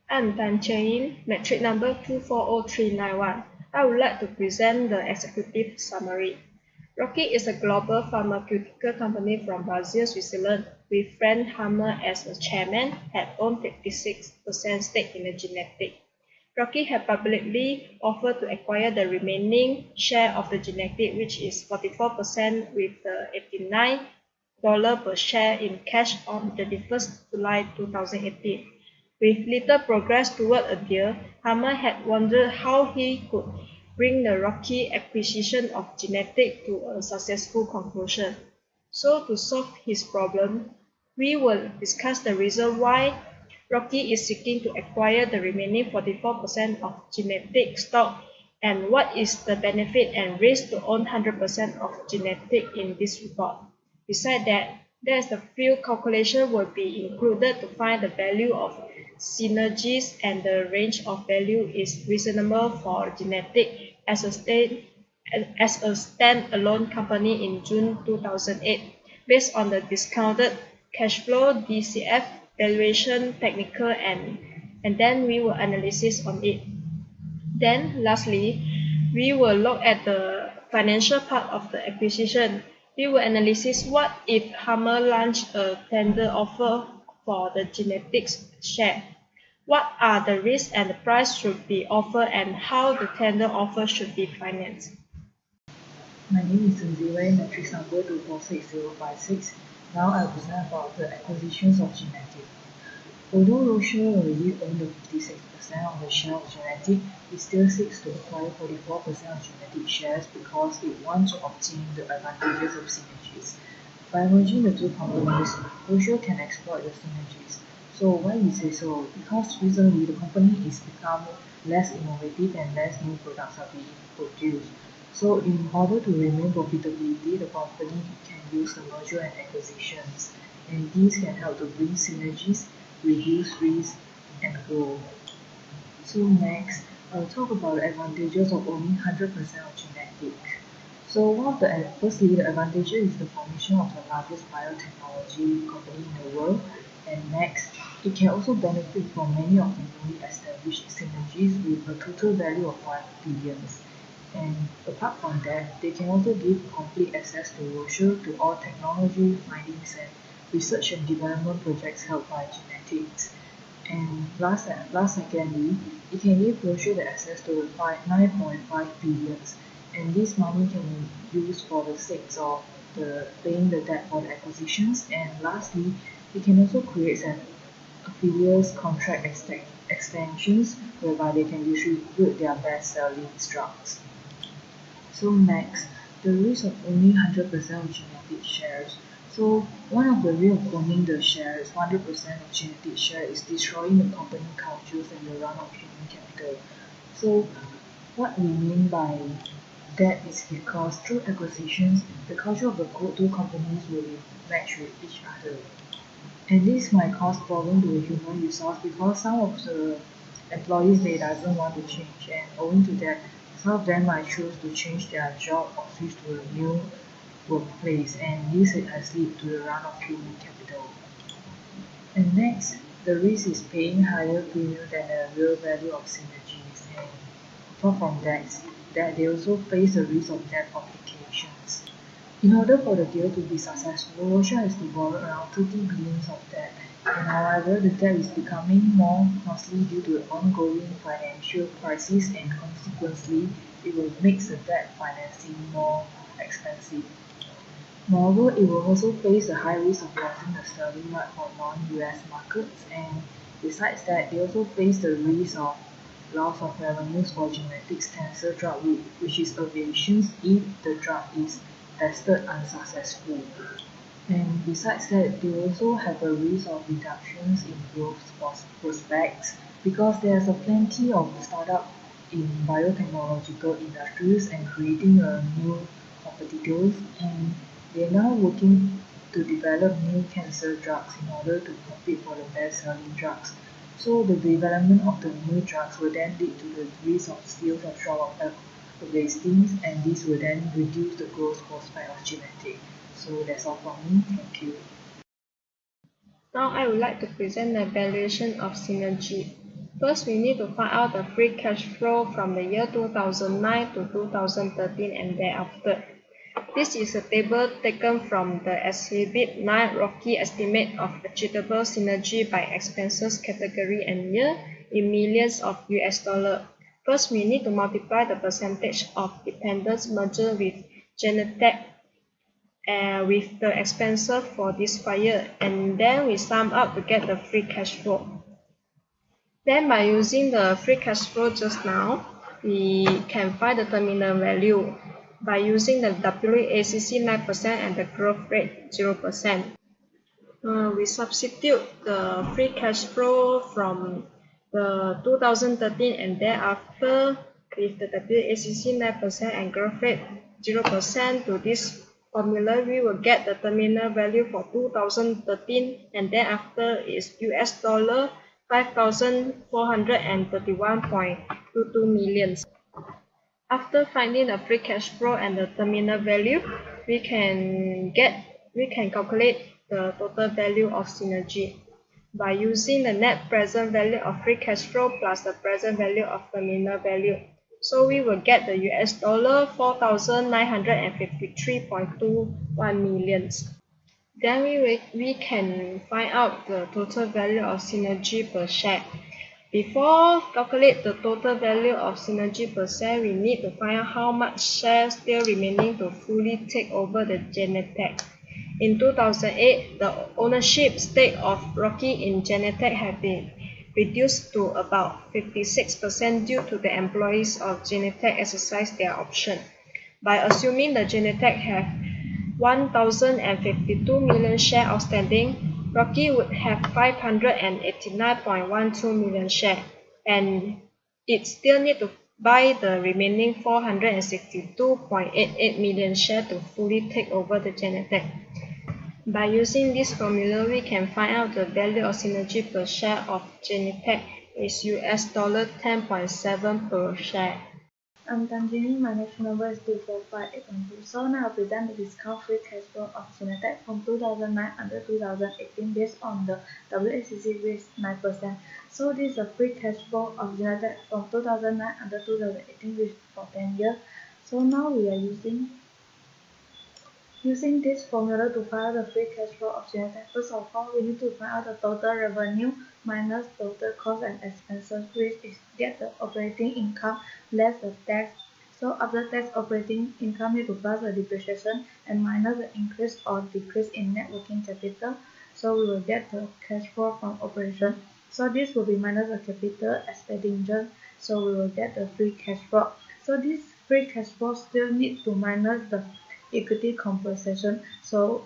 I'm Tan Yin, metric number 240391. I would like to present the executive summary. Roche is a global pharmaceutical company from Basel, Switzerland, with Frank Hammer as the chairman, had owned 56% stake in the Genentech. Roche had publicly offered to acquire the remaining share of the Genentech, which is 44% with the $89 per share in cash on 31st July 2018. With little progress toward a deal, Hammer had wondered how he could bring the Roche acquisition of Genentech to a successful conclusion. So to solve his problem, we will discuss the reason why Roche is seeking to acquire the remaining 44% of Genentech stock and what is the benefit and risk to own 100% of Genentech in this report. Besides that, there's a few calculations will be included to find the value of synergies, and the range of value is reasonable for Genentech as a stand-alone company in June 2008, based on the discounted cash flow, DCF, valuation, technical, and then we will analysis on it. Then, lastly, we will look at the financial part of the acquisition. We will analysis what if Hammer launched a tender offer for the Genentech share. What are the risks and the price should be offered and how the tender offer should be financed. My name is Sunziwei, metric number 246056. Now I'll present about the acquisitions of Genentech. Although Roche already owned the 56% of the share of Genentech, it still seeks to acquire 44% of Genentech shares because it wants to obtain the advantages of synergies. By merging the two companies, Roche can exploit the synergies. So why we say so? Because recently the company is becoming less innovative and less new products are being produced. So in order to remain profitability, the company can use the merger and acquisitions, and these can help to bring synergies, reduce risk, and grow. So next, I'll talk about the advantages of owning 100% of Genentech. So firstly, the advantage is the formation of the largest biotechnology company in the world, and next, it can also benefit from many of the newly established synergies with a total value of 1 billion. And apart from that, they can also give complete access to Roche to all technology, findings, and research and development projects held by Genentech. And secondly, it can give Roche the access to 9.5 billion, and this money can be used for the sake of paying the debt for the acquisitions. And lastly, it can also create an affiliates contract extensions whereby they can distribute their best-selling drugs. So next, the risk of owning 100% of Genentech shares. So one of the risks of owning the shares, 100% of Genentech share, is destroying the company cultures and the run of human capital. So what we mean by that is because through acquisitions, the culture of the two companies will be matched with each other. And this might cause problem to the human resource because some of the employees they doesn't want to change, and owing to that, some of them might choose to change their job or switch to a new workplace, and this has led to the run of human capital. And next, the risk is paying higher premium than the real value of synergies, and apart from that they also face the risk of debt obligations. In order for the deal to be successful, Roche has to borrow around 30 billion of debt, and however, the debt is becoming more costly due to the ongoing financial crisis, and consequently, it will make the debt financing more expensive. Moreover, it will also face the high risk of losing the sterling right for non-US markets, and besides that, they also face the risk of loss of revenues for Genentech's cancer drug, which is aviation if the drug is tested unsuccessful. And besides that, they also have a risk of reductions in growth prospects because there's a plenty of startup in biotechnological industries and creating a new competitors, and they're now working to develop new cancer drugs in order to compete for the best-selling drugs. So the development of the new drugs will then lead to the risk of skills of short of listings, and this will then reduce the growth prospect of Genentech. So that's all from me. Thank you. Now I would like to present the valuation of synergy. First, we need to find out the free cash flow from the year 2009 to 2013 and thereafter. This is a table taken from the Exhibit 9 Roche estimate of achievable synergy by expenses category and year in millions of US dollars. First, we need to multiply the percentage of dependents merger with Genentech with the expenses for this fire, and then we sum up to get the free cash flow. Then by using the free cash flow just now, we can find the terminal value by using the WACC 9% and the growth rate 0%. We substitute the free cash flow from the 2013 and thereafter with the WACC 9% and growth rate 0% to this formula. We will get the terminal value for 2013 and thereafter is US dollar 5,431.22 million. After finding the free cash flow and the terminal value, we can calculate the total value of synergy by using the net present value of free cash flow plus the present value of terminal value. So we will get the US dollar 4,953.21 million. Then we can find out the total value of synergy per share. Before calculate the total value of synergy per share, we need to find out how much shares still remaining to fully take over the Genentech. In 2008, the ownership stake of Roche in Genentech had been reduced to about 56% due to the employees of Genentech exercise their option. By assuming the Genentech have 1,052 million shares outstanding, Roche would have 589.12 million shares, and it still need to buy the remaining 462.88 million shares to fully take over the Genentech. By using this formula, we can find out the value of synergy per share of Genentech is US dollar 10.7 per share. I'm Tanjini, my national number is 245812. So now I'll present the discount free cash flow of Genentech from 2009 under 2018 based on the WACC rate 9%. So this is the free cash flow of Genentech from 2009 under 2018 rate for 10 years. So now we are using this formula to find out the free cash flow of Genentech. First of all, we need to find out the total revenue minus total cost and expenses, which is get the operating income less the tax. So after tax, operating income need to plus the depreciation and minus the increase or decrease in net working capital. So we will get the cash flow from operation. So this will be minus the capital expenditure. So we will get the free cash flow. So this free cash flow still need to minus the equity compensation. So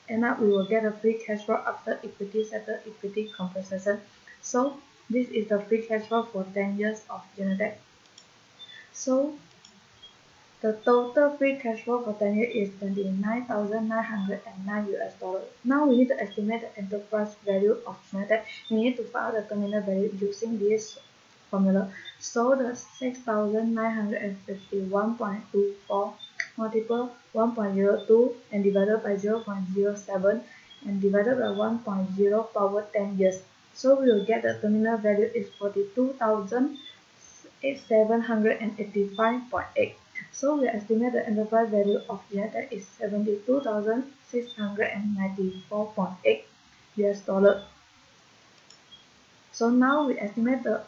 end up we will get a free cash flow after equity settled equity compensation. So this is the free cash flow for 10 years of Genentech. So the total free cash flow for 10 years is 29,909 US dollars. Now we need to estimate the enterprise value of Genentech. We need to find the terminal value using this formula. So the 6,951.24 multiple 1.02 and divided by 0.07 and divided by 1.0 power 10 years. So we will get the terminal value is 42,785.8. So we estimate the enterprise value of Genentech is 72,694.8 US dollar. So now we estimate the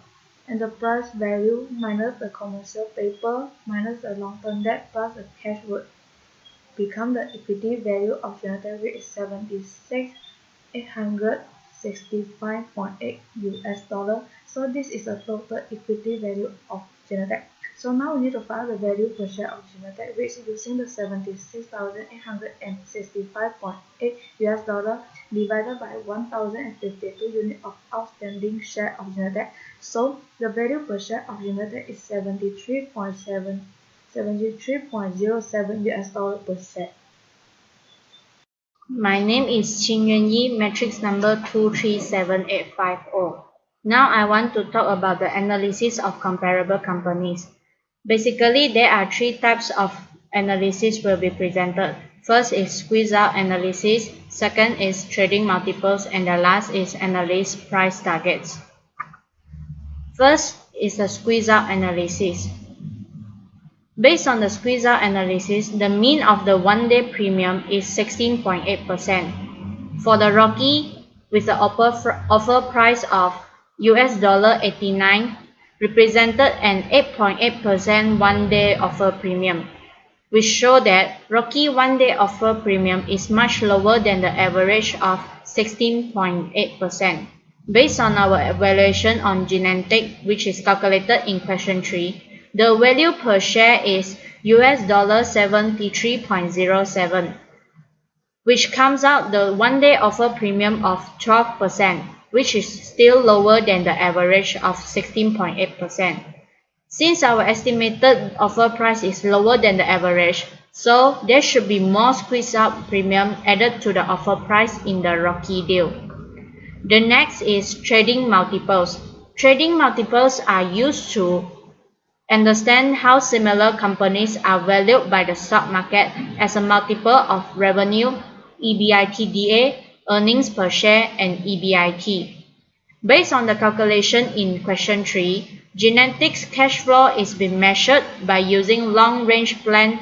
enterprise value minus the commercial paper minus the long-term debt plus the cash would become the equity value of Genentech, which is 76,865.8 US dollar. So this is the total equity value of Genentech. So now we need to find the value per share of Genentech, which is using the 76,865.8 US dollar divided by 1,052 units of outstanding share of Genentech. So the value per share of Genentech is 73.07 US dollar per share. My name is Qing Yuan Yi, matrix number 237850. Now I want to talk about the analysis of comparable companies. Basically, there are three types of analysis will be presented. First is squeeze out analysis, second is trading multiples, and the last is analyze price targets. First is the squeeze-out analysis. Based on the squeeze-out analysis, the mean of the one-day premium is 16.8%. For the Rocky, with the offer price of $89, represented an 8.8% one-day offer premium, which show that Rocky one-day offer premium is much lower than the average of 16.8%. Based on our evaluation on Genentech, which is calculated in question 3, the value per share is $73.07, which comes out the one-day offer premium of 12%, which is still lower than the average of 16.8%. Since our estimated offer price is lower than the average, so there should be more squeeze-out premium added to the offer price in the Rocky deal. The next is trading multiples. Trading multiples are used to understand how similar companies are valued by the stock market as a multiple of revenue, EBITDA, earnings per share, and EBIT. Based on the calculation in question 3, Genentech's cash flow is being measured by using long-range plan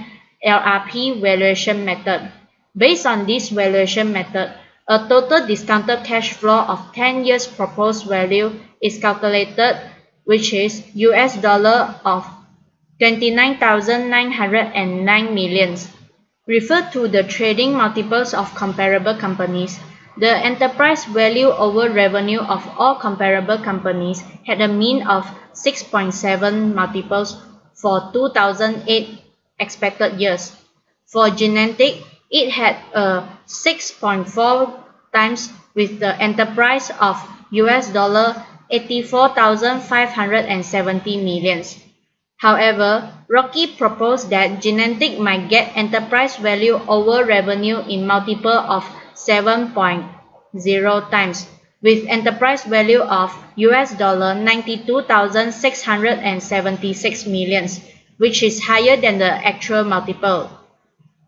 LRP valuation method. Based on this valuation method, a total discounted cash flow of 10 years proposed value is calculated, which is of 29,909 millions. Refer to the trading multiples of comparable companies. The enterprise value over revenue of all comparable companies had a mean of 6.7 multiples for 2008 expected years. For Genentech, it had a 6.4 times with the enterprise of $84,570 millions. However, Rocky proposed that Genentech might get enterprise value over revenue in multiple of 7.0 times, with enterprise value of $92,676 millions, which is higher than the actual multiple.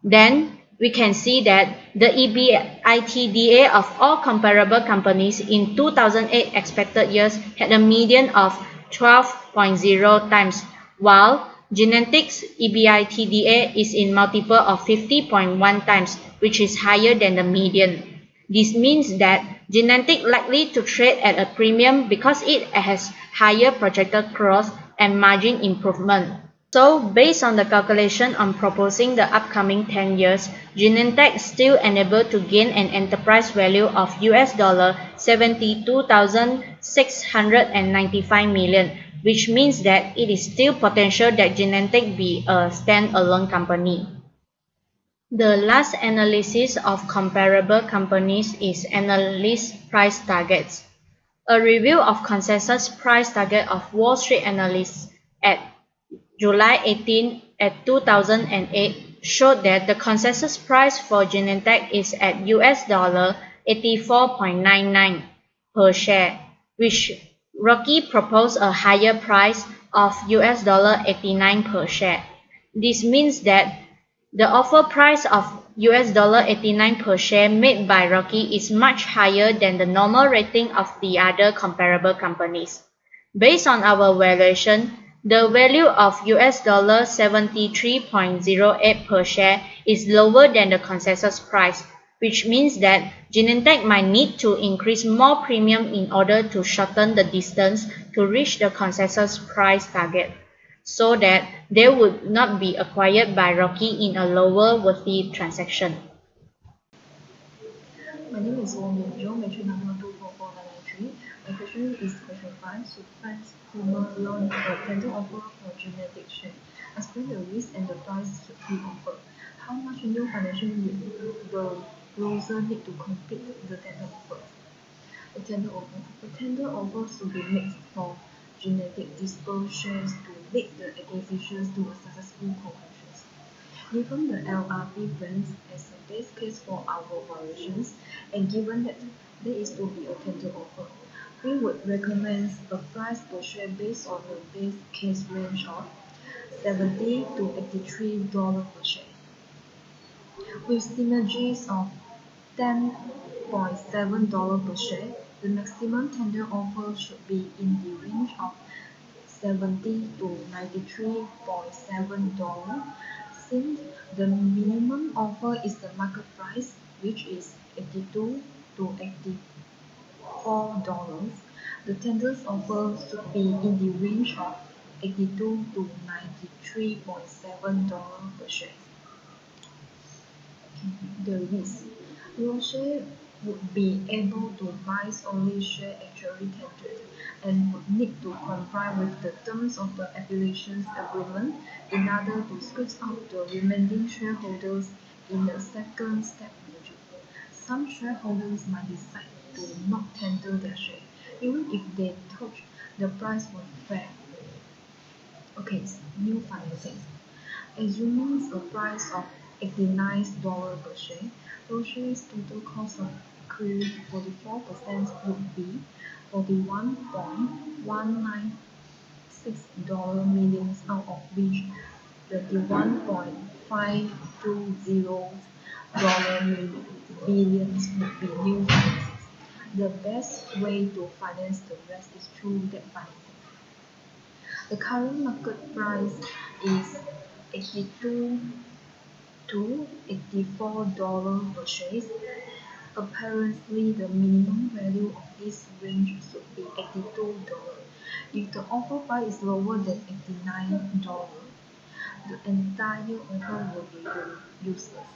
Then, we can see that the EBITDA of all comparable companies in 2008 expected years had a median of 12.0 times, while Genentech's EBITDA is in multiple of 50.1 times, which is higher than the median. This means that Genentech likely to trade at a premium because it has higher projected growth and margin improvement. So, based on the calculation on proposing the upcoming 10 years, Genentech still enabled to gain an enterprise value of $72,695 million, which means that it is still potential that Genentech be a stand-alone company. The last analysis of comparable companies is analyst price targets. A review of consensus price target of Wall Street analysts at July 18 at 2008 showed that the consensus price for Genentech is at $84.99 per share, which Rocky proposed a higher price of $89 per share. This means that the offer price of $89 per share made by Rocky is much higher than the normal rating of the other comparable companies. Based on our valuation, the value of $73.08 per share is lower than the consensus price, which means that Genentech might need to increase more premium in order to shorten the distance to reach the consensus price target, so that they would not be acquired by Rocky in a lower worthy transaction. My name is Wong Yunjo, metric number 244993. My question is question 5. Should Fats Homer launch a tender offer for Genentech share? Explain the risk and the price he offered. How much new financial will Roche need to complete the tender offer? The tender offer should be made for Genentech disposed shares to make the acquisitions to a successful conclusion. Given the LRP plans as a base case for our valuations, and given that there is to be a tender offer, we would recommend a price per share based on the base case range of $70 to $83 per share, with synergies of $10.7 per share The maximum tender offer should be in the range of 70 to 93.7 dollars, since the minimum offer is the market price, which is 82 to 84 dollars. The tender's offer should be in the range of 82 to 93.7 dollars per share. The risk. Roche would be able to buy only shares actually tendered and would need to comply with the terms of the affiliations agreement in order to squeeze out the remaining shareholders in the second step merger. Some shareholders might decide to not tender their share, even if they thought the price was fair. Okay, new financing. Assuming a price of $89 per share, Roche's total cost of equity 44% would be $41.196 million, out of which $21.520 billions would be new financing. The best way to finance the rest is through debt financing. The current market price is 82 to $84 per share. Apparently, the minimum value of this range should be $82. If the offer price is lower than $89, the entire offer will be useless.